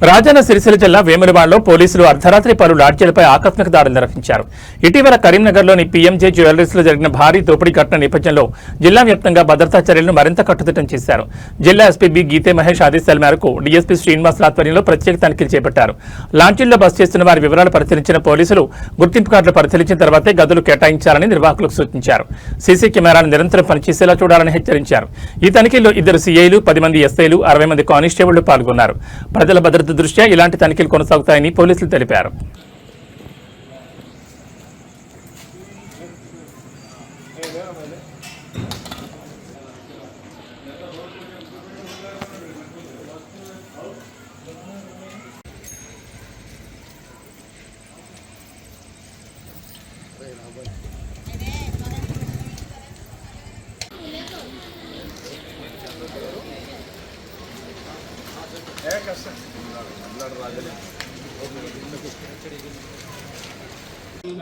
రాజన్న సిరిసిల్ల జిల్లా వేములవాడలో పోలీసులు అర్ధరాత్రి పలు లాడ్జీలపై ఆకస్మిక దాడులు నిర్వహించారు. ఇటీవల కరీంనగర్లోని పీఎంజే జ్యువెలరీస్లో జరిగిన భారీ దోపిడీ ఘటన నేపథ్యంలో జిల్లా వ్యాప్తంగా భద్రతా చర్యలను మరింత కట్టుదిట్టం చేశారు. జిల్లా ఎస్పీ బి గీతే మహేష్ ఆదేశాల మేరకు డీఎస్పీ శ్రీనివాస్ ఆధ్వర్యంలో ప్రత్యేక తనిఖీలు చేపట్టారు. లాంచీల్లో బస్ చేస్తున్న వారి వివరాలు పరిశీలించిన పోలీసులు గుర్తింపు కార్డులు పరిశీలించిన తర్వాతే గదులు కేటాయించాలని నిర్వాహకులకు సూచించారు. సీసీ కెమెరాలు నిరంతరం పనిచేసేలా చూడాలని హెచ్చరించారు. ఈ తనిఖీల్లో 2 సీఐలు, 10 మంది ఎస్ఐలు, 60 మంది కానిస్టేబుళ్లు పాల్గొన్నారు. ప్రజల భద్రత దృష్ట్యా ఇలాంటి తనిఖీలు కొనసాగుతాయని పోలీసులు తెలిపారు.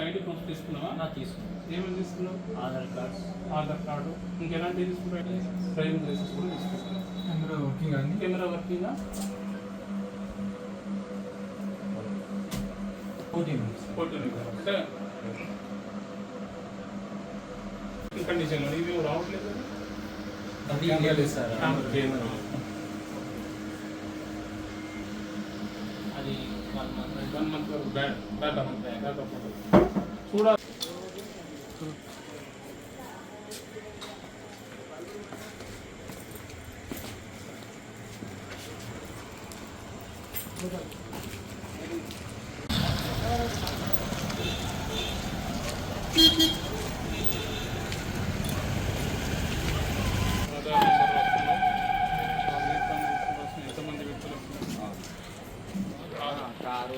ఐడి ప్రూఫ్ తీసుకున్నావా? తీసుకున్నాను. ఏమేమి తీసుకున్నావు? ఆధార్ కార్డు ఇంకెలాంటి తీసుకున్నావు? డ్రైవింగ్ లైసెన్స్ కూడా తీసుకున్నాను. కెమెరా వర్కింగ్ అండి? కెమెరా వర్కింగా? 14 కండిషన్లో ఇవి రావట్లేదు. అది సార్ కెమెరా అది 1 మంత్ వరకు బ్యాకప్ చూడాలి. ఎంతమంది వ్యక్తులు కారు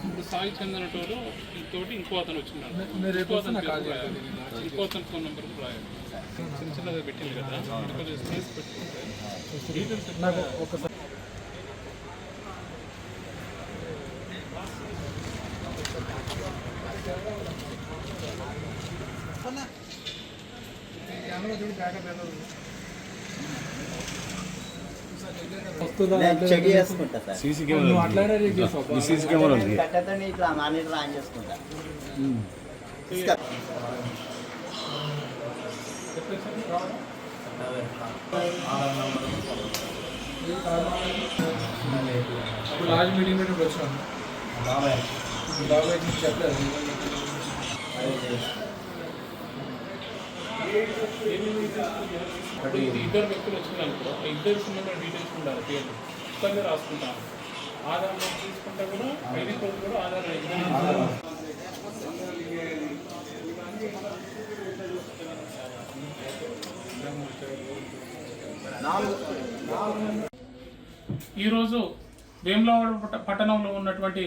ఇప్పుడు సాయి చందన తోటి ఇంకో అతను వచ్చినాడు. ఇంకో అతను ఫోన్ నెంబర్ రాయాలి. చిన్న చిన్నగా పెట్టింది కదా, కొంచెం స్పేస్ పెట్టుకుంటే డీటెయిల్స్ చెక్ చేసుకుంటా సార్. సీసీ కెమెరా ఉంది. కట్టతో ఇట్లా మానిటర్ ఆన్ చేసుకుంటా. లాస్ట్ మీటింగ్ పెట్టి వచ్చాను. బాబాయ్ చెప్పలేదు. ఇద్దరు వ్యక్తులు వచ్చినారనుకో, ఇద్దరు సినిమా డీటెయిల్స్ ఉండాలి. పేర్లు పుస్తకంగా రాసుకుంటాను. ఆధార్ తీసుకుంటే కూడా ఐడి కోడ్ కూడా ఆధార్ ఈరోజు వేములవాడ పట్టణంలో ఉన్నటువంటి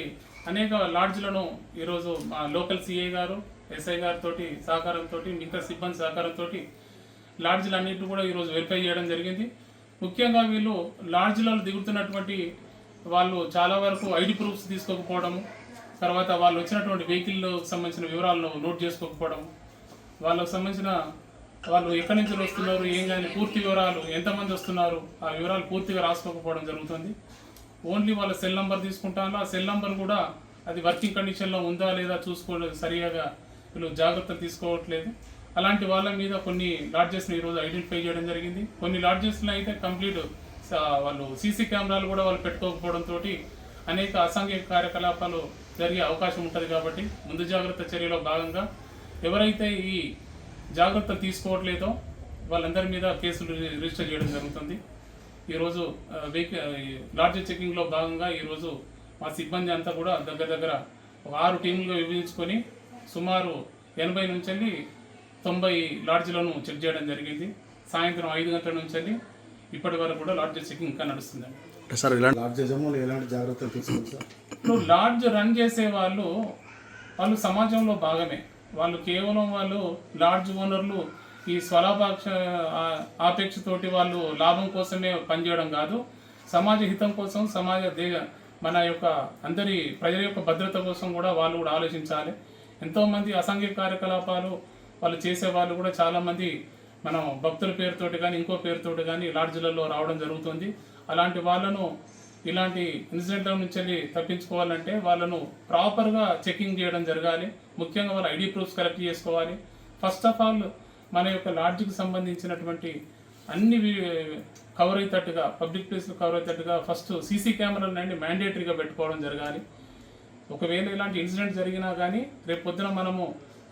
అనేక లాడ్జ్లను ఈరోజు మా లోకల్ సిఐ గారు, ఎస్ఐ గారితో సహకారంతో, మిగతా సిబ్బంది సహకారంతో లాడ్జ్లన్నింటినీ కూడా ఈరోజు వెరిఫై చేయడం జరిగింది. ముఖ్యంగా వీళ్ళు లాడ్జ్లలో దిగుతున్నటువంటి వాళ్ళు చాలా వరకు ఐడి ప్రూఫ్స్ తీసుకోకపోవడము, తర్వాత వాళ్ళు వచ్చినటువంటి వెహికల్ సంబంధించిన వివరాలను నోట్ చేసుకోకపోవడం, వాళ్ళకు సంబంధించిన వాళ్ళు ఎక్కడి నుంచి వస్తున్నారు, ఏం కానీ పూర్తి వివరాలు, ఎంతమంది వస్తున్నారు, ఆ వివరాలు పూర్తిగా రాసుకోకపోవడం జరుగుతుంది. ఓన్లీ వాళ్ళ సెల్ నెంబర్ తీసుకుంటాను. ఆ సెల్ నెంబర్ కూడా అది వర్కింగ్ కండిషన్లో ఉందా లేదా చూసుకోవడం సరిగా వీళ్ళు జాగ్రత్తలు తీసుకోవట్లేదు. అలాంటి వాళ్ళ మీద కొన్ని లాడ్జెస్ని ఈరోజు ఐడెంటిఫై చేయడం జరిగింది. కొన్ని లాడ్జెస్లో అయితే కంప్లీట్ వాళ్ళు సీసీ కెమెరాలు కూడా వాళ్ళు పెట్టుకోకపోవడంతో అనేక అసాంఘిక కార్యకలాపాలు జరిగే అవకాశం ఉంటుంది. కాబట్టి ముందు జాగ్రత్త చర్యలో భాగంగా ఎవరైతే ఈ జాగ్రత్తలు తీసుకోవట్లేదో వాళ్ళందరి మీద కేసులు రిజిస్టర్ చేయడం జరుగుతుంది. ఈరోజు లాడ్జ్ చెకింగ్లో భాగంగా ఈరోజు మా సిబ్బంది అంతా కూడా దగ్గర 6 టీములుగా విభజించుకొని సుమారు 80 నుంచి 90 లాడ్జ్లను చెక్ చేయడం జరిగింది. సాయంత్రం 5 గంటల నుంచి ఇప్పటి వరకు కూడా లాడ్జ్ చెకింగ్ ఇంకా నడుస్తుందండి. ఇప్పుడు లాడ్జ్ రన్ చేసే వాళ్ళు సమాజంలో భాగమే. వాళ్ళు కేవలం లాడ్జ్ ఓనర్లు ఈ స్వలాభాక్ష ఆపేక్షతోటి వాళ్ళు లాభం కోసమే పనిచేయడం కాదు, సమాజ హితం కోసం, మన యొక్క అందరి ప్రజల యొక్క భద్రత కోసం కూడా వాళ్ళు కూడా ఆలోచించాలి. ఎంతోమంది అసాంఘిక కార్యకలాపాలు వాళ్ళు చేసే వాళ్ళు కూడా చాలామంది మనం భక్తుల పేరుతోటి కానీ ఇంకో పేరుతోటి కానీ లాడ్జ్లలో రావడం జరుగుతుంది. అలాంటి వాళ్ళను ఇలాంటి ఇన్సిడెంట్ల నుంచి వెళ్ళి తప్పించుకోవాలంటే వాళ్ళను ప్రాపర్గా చెకింగ్ చేయడం జరగాలి. ముఖ్యంగా వాళ్ళ ఐడి ప్రూఫ్స్ కలెక్ట్ చేసుకోవాలి. ఫస్ట్ ఆఫ్ ఆల్ మన యొక్క లాడ్జ్కి సంబంధించినటువంటి అన్ని కవర్ అయ్యేటట్టుగా, పబ్లిక్ ప్లేస్లో కవర్ అయ్యేటట్టుగా ఫస్ట్ సీసీ కెమెరాలు అండి మ్యాండేటరీగా పెట్టుకోవడం జరగాలి. ఒకవేళ ఇలాంటి ఇన్సిడెంట్ జరిగినా కానీ రేపు పొద్దున మనము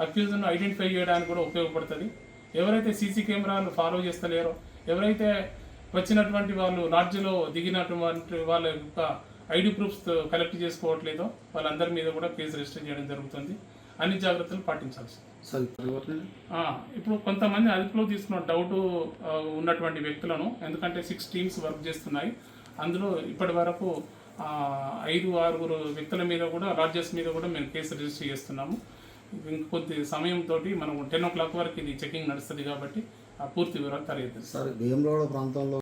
అక్యూజ్ను ఐడెంటిఫై చేయడానికి కూడా ఉపయోగపడుతుంది. ఎవరైతే సీసీ కెమెరాలు ఫాలో చేస్తలేరో, ఎవరైతే వచ్చినటువంటి వాళ్ళు లాడ్జ్లో దిగినటువంటి వాళ్ళ యొక్క ఐడి ప్రూఫ్స్ కలెక్ట్ చేసుకోవట్లేదో వాళ్ళందరి మీద కూడా కేసు రిజిస్టర్ చేయడం జరుగుతుంది. అన్ని జాగ్రత్తలు పాటించాల్సి. ఇప్పుడు కొంతమంది అదుపులో తీసుకున్న డౌట్ ఉన్నటువంటి వ్యక్తులను, ఎందుకంటే 6 టీమ్స్ వర్క్ చేస్తున్నాయి, అందులో ఇప్పటి వరకు 5-6 వ్యక్తుల మీద కూడా, లాడ్జెస్ మీద కూడా మేము కేసు రిజిస్టర్ చేస్తున్నాము. ఇంకొద్ది సమయంతో మనం 10 o'clock వరకు ఇది చెకింగ్ నడుస్తుంది కాబట్టి ఆ పూర్తి వివరాలు తెలియదు. సార్ భీమరోడ్ ప్రాంతంలో